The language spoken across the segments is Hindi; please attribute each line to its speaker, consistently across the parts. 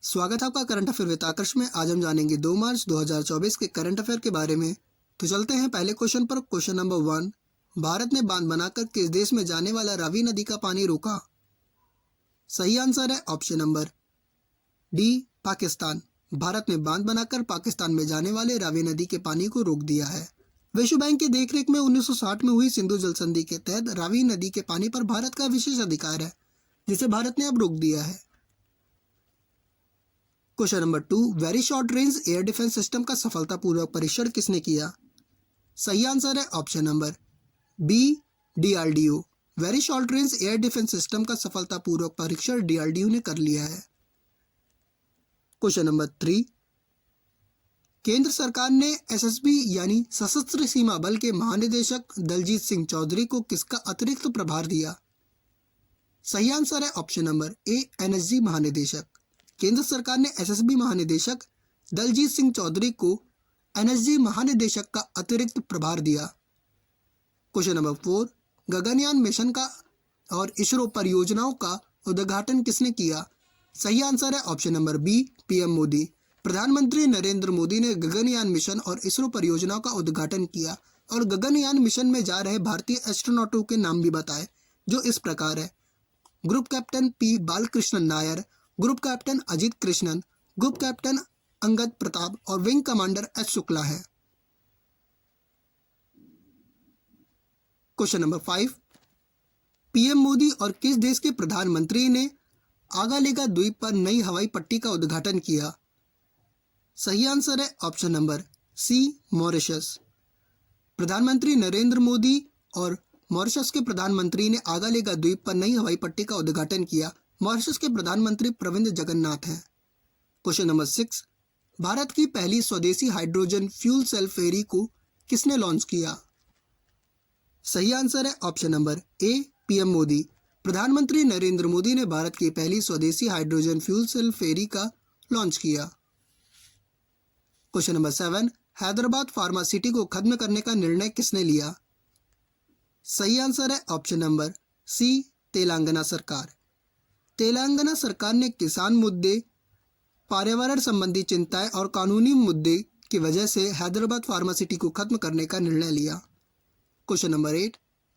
Speaker 1: स्वागत है आपका करंट अफेयर विद आकर्ष में। आज हम जानेंगे 2 मार्च 2024 के करंट अफेयर के बारे में। तो चलते हैं पहले क्वेश्चन पर। क्वेश्चन नंबर 1, भारत ने बांध बनाकर किस देश में जाने वाला रावी नदी का पानी रोका? सही आंसर है option number D, Pakistan. Bharat ने बांध बनाकर पाकिस्तान में जाने वाले रावी नदी के पानी को रोक दिया है। विश्व बैंक की देखरेख में 1960 में हुई सिंधु जल संधि के तहत रावी नदी के पानी पर भारत का विशेष अधिकार है, जिसे भारत ने अब रोक दिया है। Question number 2, very short range air defence system का सफलतापूर्वक परीक्षण किसने किया? सही आंसर है option number B, DRDO. Very short range air defence system का सफलतापूर्वक परीक्षण डीआरडीओ ने कर लिया है। क्वेश्चन नंबर 3, केंद्र सरकार ने एसएसबी यानी सशस्त्र सीमा बल के महानिदेशक दलजीत सिंह चौधरी को किसका अतिरिक्त प्रभार दिया? सही आंसर है ऑप्शन नंबर ए, एनएसजी महानिदेशक। केंद्र सरकार ने एसएसबी महानिदेशक दलजीत सिंह चौधरी को एनएसजी महानिदेशक का अतिरिक्त प्रभार दिया। क्वेश्चन नंबर 4, गगनयान मिशन का और इसरो परियोजनाओं का उद्घाटन किसने किया? सही आंसर है option number B, PM Modi. प्रधानमंत्री नरेंद्र मोदी ने गगनयान मिशन और इसरो परियोजनाओं का उद्घाटन किया और गगनयान मिशन में जा रहे भारतीय एस्ट्रोनॉटों के नाम भी बताए, जो इस प्रकार है: group captain P Balakrishnan Nair, group captain Ajit Krishnan, group captain Angad Pratap और विंग कमांडर एस शुक्ला है। क्वेश्चन नंबर 5, पीएम मोदी और किस देश के प्रधानमंत्री ने आगालेगा द्वीप पर नई हवाई पट्टी का उद्घाटन किया? सही आंसर है ऑप्शन नंबर सी, मॉरिशस। प्रधानमंत्री नरेंद्र मोदी और मॉरिशस के प्रधानमंत्री ने आगालेगा द्वीप पर नई हवाई पट्टी का उद्घाटन किया। मॉरिशस के प्रधानमंत्री प्रविंद जगन्नाथ हैं। क्वेश्चन नंबर 6, भारत की पहली स्वदेशी हाइड्रोजन फ्यूल सेल फेरी को किसने लॉन्च किया? सही आंसर है option number A, PM Modi. प्रधानमंत्री नरेंद्र मोदी ने भारत की पहली स्वदेशी हाइड्रोजन फ्यूल सेल फेरी का लॉन्च किया। क्वेश्चन नंबर 7, हैदराबाद फार्मासिटी को खत्म करने का निर्णय किसने लिया? सही आंसर है ऑप्शन नंबर सी, तेलंगाना सरकार। तेलंगाना सरकार ने किसान मुद्दे, पर्यावरण संबंधी चिंताएं और कानूनी मुद्दे की वजह से हैदराबाद फार्मासिटी को खत्म करने का निर्णय लिया। Question number 8,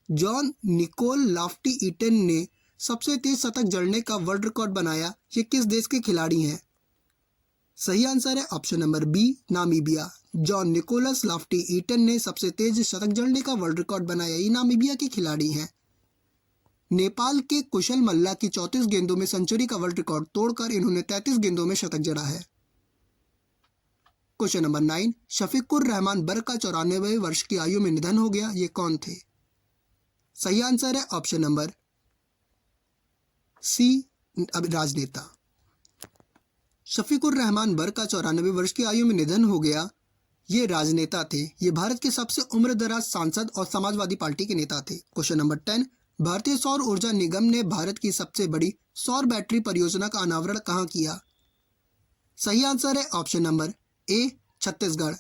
Speaker 1: John Nicol Lafti Eaton ने सबसे तेज शतक जड़ने का वर्ल्ड रिकॉर्ड बनाया। ये किस देश के खिलाड़ी हैं? सही आंसर है option number B, Namibia. John Nicholas Lafti Eaton ने सबसे तेज शतक जड़ने का वर्ल्ड रिकॉर्ड बनाया। ये नामीबिया के खिलाड़ी हैं। नेपाल के कुशल मल्ला की 34 गेंदों में सेंचुरी का वर्ल्ड रिकॉर्ड तोड़कर इन्होंने 33 गेंदों में शतक जड़ा है। क्वेश्चन नंबर 9, शफीकुर रहमान बर का 94वें वर्ष की आयु में निधन हो गया। ये कौन थे? सही आंसर है ऑप्शन नंबर सी, राजनेता। शफीकुर रहमान बर का 94वें वर्ष की आयु में निधन हो गया। ये राजनेता थे। ये भारत के सबसे उम्रदराज सांसद और समाजवादी पार्टी के नेता थे। क्वेश्चन नंबर 10, भारतीय सौर ऊर्जा निगम ने भारत की सबसे बड़ी सौर बैटरी परियोजना का अनावरण कहाँ किया? सही आंसर है ऑप्शन नंबर ए, छत्तीसगढ़।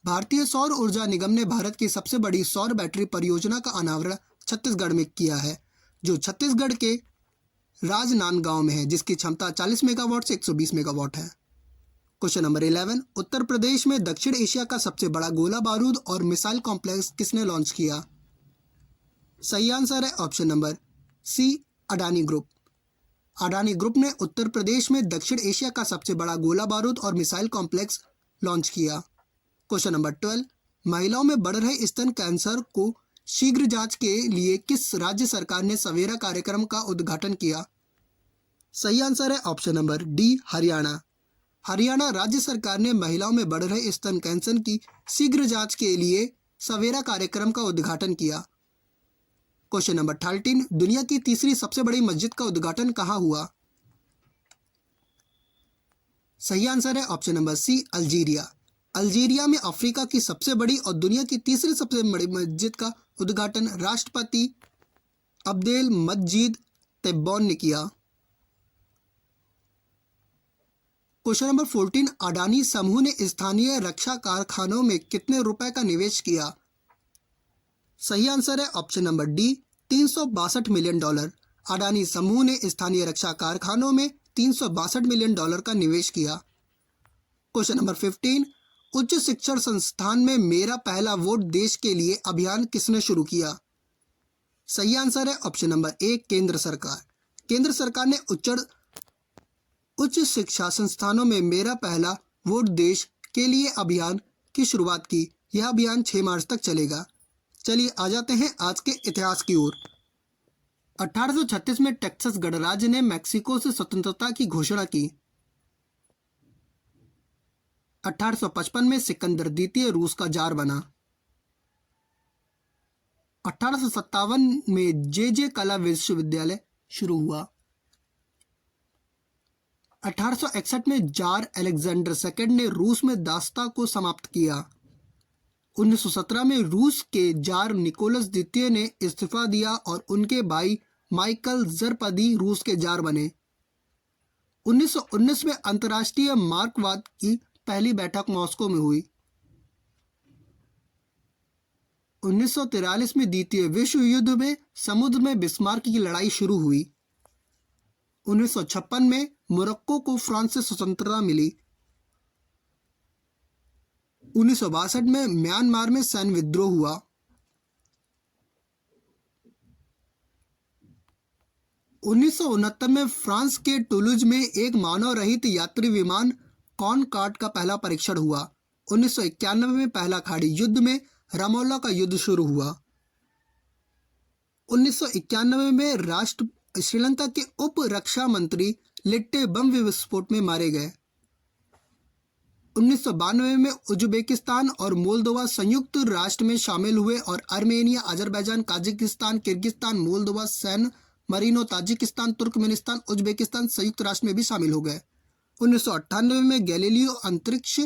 Speaker 1: भारतीय सौर ऊर्जा निगम ने भारत की सबसे बड़ी सौर बैटरी परियोजना का अनावरण छत्तीसगढ़ में किया है, जो छत्तीसगढ़ के राजनांदगांव में है, जिसकी क्षमता 40 मेगावाट से 120 मेगावाट है। क्वेश्चन नंबर 11, उत्तर प्रदेश में दक्षिण एशिया का सबसे बड़ा गोला बारूद और मिसाइल कॉम्प्लेक्स किसने लॉन्च किया? सही आंसर है option number C, Adani group. Adani group ने उत्तर प्रदेश में दक्षिण एशिया का सबसे बड़ा गोला बारूद और मिसाइल कॉम्प्लेक्स लॉन्च किया। क्वेश्चन नंबर 12, महिलाओं में बढ़ रहे स्तन कैंसर को शीघ्र जांच के लिए किस राज्य सरकार ने सवेरा कार्यक्रम का उद्घाटन किया? सही आंसर है option number D, Haryana. Haryana राज्य सरकार ने महिलाओं में बढ़ रहे स्तन कैंसर की शीघ्र जांच के लिए सवेरा कार्यक्रम का उद्घाटन किया। क्वेश्चन नंबर 13, दुनिया की तीसरी सबसे बड़ी मस्जिद का उद्घाटन कहाँ हुआ? सही आंसर है option number C, Algeria. Algeria में अफ्रीका की सबसे बड़ी और दुनिया की तीसरी सबसे बड़ी मस्जिद का उद्घाटन राष्ट्रपति अब्देल मजीद तेब्बोन ने किया। क्वेश्चन नंबर 14, अडानी समूह ने स्थानीय रक्षा कारखानों में कितने रुपए का निवेश किया? सही आंसर है option number D, $362 million. Adani समूह ने स्थानीय रक्षा कारखानों में $362 मिलियन का निवेश किया। क्वेश्चन नंबर 15, उच्च शिक्षण संस्थान में मेरा पहला वोट देश के लिए अभियान किसने शुरू किया? सही आंसर है ऑप्शन नंबर ए, केंद्र सरकार। केंद्र सरकार ने उच्च शिक्षा संस्थानों में मेरा पहला वोट देश के लिए अभियान की शुरुआत की। यह अभियान 6 मार्च तक चलेगा। चलिए आ जाते हैं आज के इतिहास की ओर। 1836 में टेक्सास गणराज्य ने मैक्सिको से स्वतंत्रता की घोषणा की। 1855 में सिकंदर द्वितीय रूस का जार बना। 1857 में जे कला विश्वविद्यालय शुरू हुआ। 1861 में जार अलेक्जेंडर सेकंड ने रूस में दासता को समाप्त किया। 1917 में रूस के जार निकोलस द्वितीय ने इस्तीफा दिया और उनके भाई माइकल जरपदी रूस के जार बने। 1919 में अंतर्राष्ट्रीय मार्क्सवाद की पहली बैठक मॉस्को में हुई। 1943 में द्वितीय विश्व युद्ध में समुद्र में बिस्मार्क की लड़ाई शुरू हुई। 1956 में मोरक्को को फ्रांस से स्वतंत्रता मिली। 1962 में म्यांमार में सैन्य विद्रोह हुआ। 1969 में फ्रांस के टुलूज में एक मानव रहित यात्री विमान कॉनकॉर्ड का पहला परीक्षण हुआ। 1991 में पहला खाड़ी युद्ध में रामोला का युद्ध शुरू हुआ। 1991 में श्रीलंका के उप रक्षा मंत्री लिट्टे बम विस्फोट में मारे गए। 1992 में उज्बेकिस्तान और मोल्दोवा संयुक्त राष्ट्र में शामिल हुए और Armenia, Azerbaijan, Kazakhstan, Kyrgyzstan, Moldova, San Marino, Tajikistan, Turkmenistan, Uzbekistan संयुक्त राष्ट्र में भी शामिल हो गए। 1998 में गैलीलियो अंतरिक्ष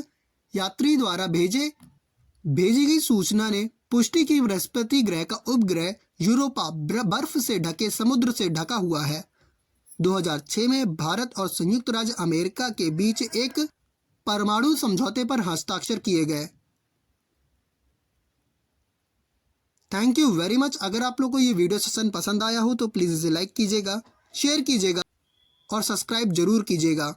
Speaker 1: यात्री द्वारा भेजी गई सूचना ने पुष्टि की बृहस्पति ग्रह का उपग्रह यूरोपा बर्फ से ढके समुद्र से ढका हुआ है। 2006 में भारत और संयुक्त राज्य अमेरिका के बीच एक परमाणु समझौते पर हस्ताक्षर किए गए। Thank you very much. अगर आप लोगों को ये वीडियो सेशन पसंद आया हो तो प्लीज़ इसे लाइक कीजिएगा, शेयर कीजिएगा और सब्सक्राइब जरूर कीजिएगा।